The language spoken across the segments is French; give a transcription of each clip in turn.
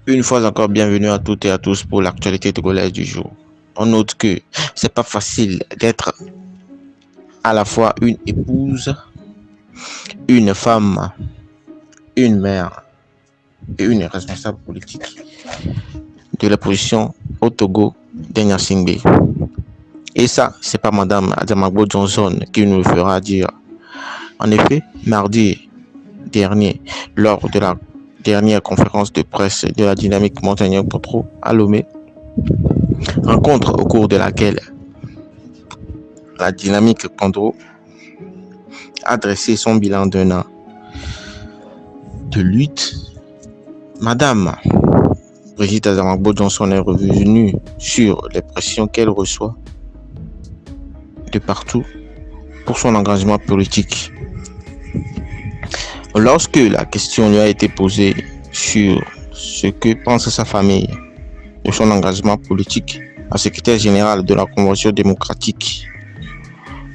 Une fois encore, bienvenue à toutes et à tous pour l'actualité togolaise du jour. On note que c'est pas facile d'être à la fois une épouse, une femme, une mère et une responsable politique de l'opposition au Togo, Denya Singbe. Et ça, c'est pas Madame Adamagbo Johnson qui nous le fera dire. En effet, mardi dernier, lors de la dernière conférence de presse de la dynamique Montagnard Potro à Lomé, rencontre au cours de laquelle la dynamique Pandro a dressé son bilan d'un an de lutte. Madame Brigitte Azamagbo Johnson est revenue sur les pressions qu'elle reçoit de partout pour son engagement politique. Lorsque la question lui a été posée sur ce que pense sa famille de son engagement politique, la secrétaire générale de la Convention démocratique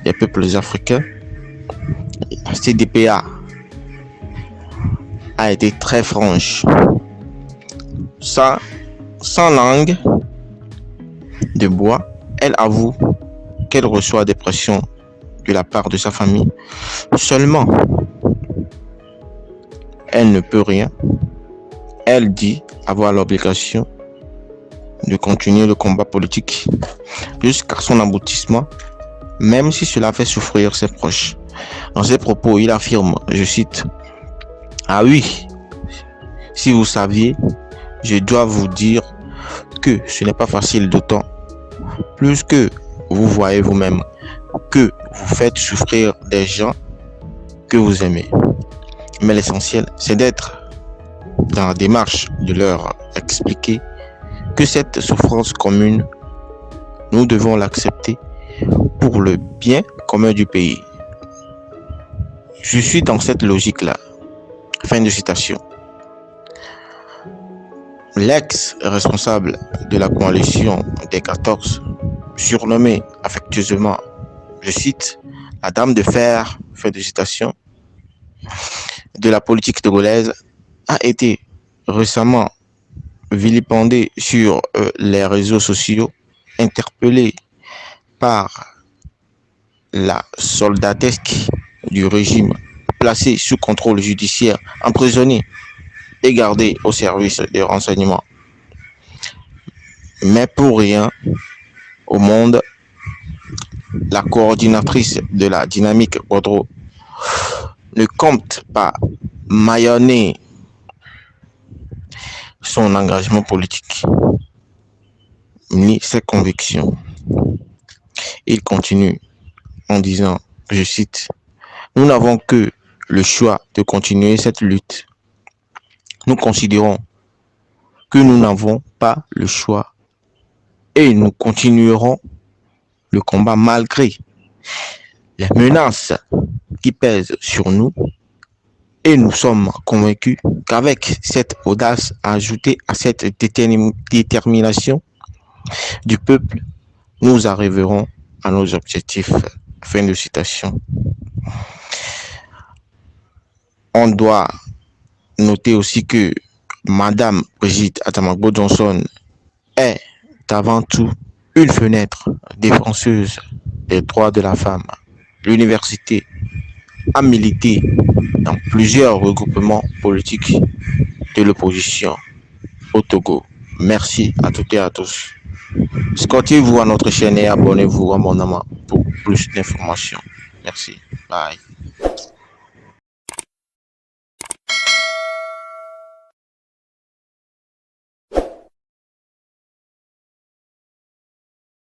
des peuples africains, la CDPA, a été très franche. Sans langue de bois, elle avoue qu'elle reçoit des pressions de la part de sa famille. Seulement, elle ne peut rien. Elle dit avoir l'obligation de continuer le combat politique jusqu'à son aboutissement, même si cela fait souffrir ses proches. Dans ses propos, il affirme, je cite, « Ah oui, si vous saviez, je dois vous dire que ce n'est pas facile, d'autant plus que vous voyez vous-même que vous faites souffrir des gens que vous aimez. Mais l'essentiel, c'est d'être dans la démarche de leur expliquer que cette souffrance commune, nous devons l'accepter pour le bien commun du pays. Je suis dans cette logique-là. » Fin de citation. L'ex-responsable de la coalition des 14, surnommée affectueusement, je cite, la dame de fer, fin de citation, de la politique togolaise, a été récemment vilipendée sur les réseaux sociaux, interpellée par la soldatesque du régime, placée sous contrôle judiciaire, emprisonnée et gardée au service des renseignements. Mais pour rien au monde, la coordinatrice de la dynamique Quadro ne compte pas maillonner son engagement politique ni ses convictions. Il continue en disant, je cite, « Nous n'avons que le choix de continuer cette lutte. Nous considérons que nous n'avons pas le choix et nous continuerons le combat malgré les menaces qui pèsent sur nous et nous sommes convaincus qu'avec cette audace ajoutée à cette détermination du peuple, nous arriverons à nos objectifs. » Fin de citation. On doit noter aussi que Madame Brigitte Azamagbo Johnson est avant tout une fenêtre défenseuse des droits de la femme. L'université a milité dans plusieurs regroupements politiques de l'opposition au Togo. Merci à toutes et à tous. Scotez-vous à notre chaîne et abonnez-vous à mon nom pour plus d'informations. Merci. Bye.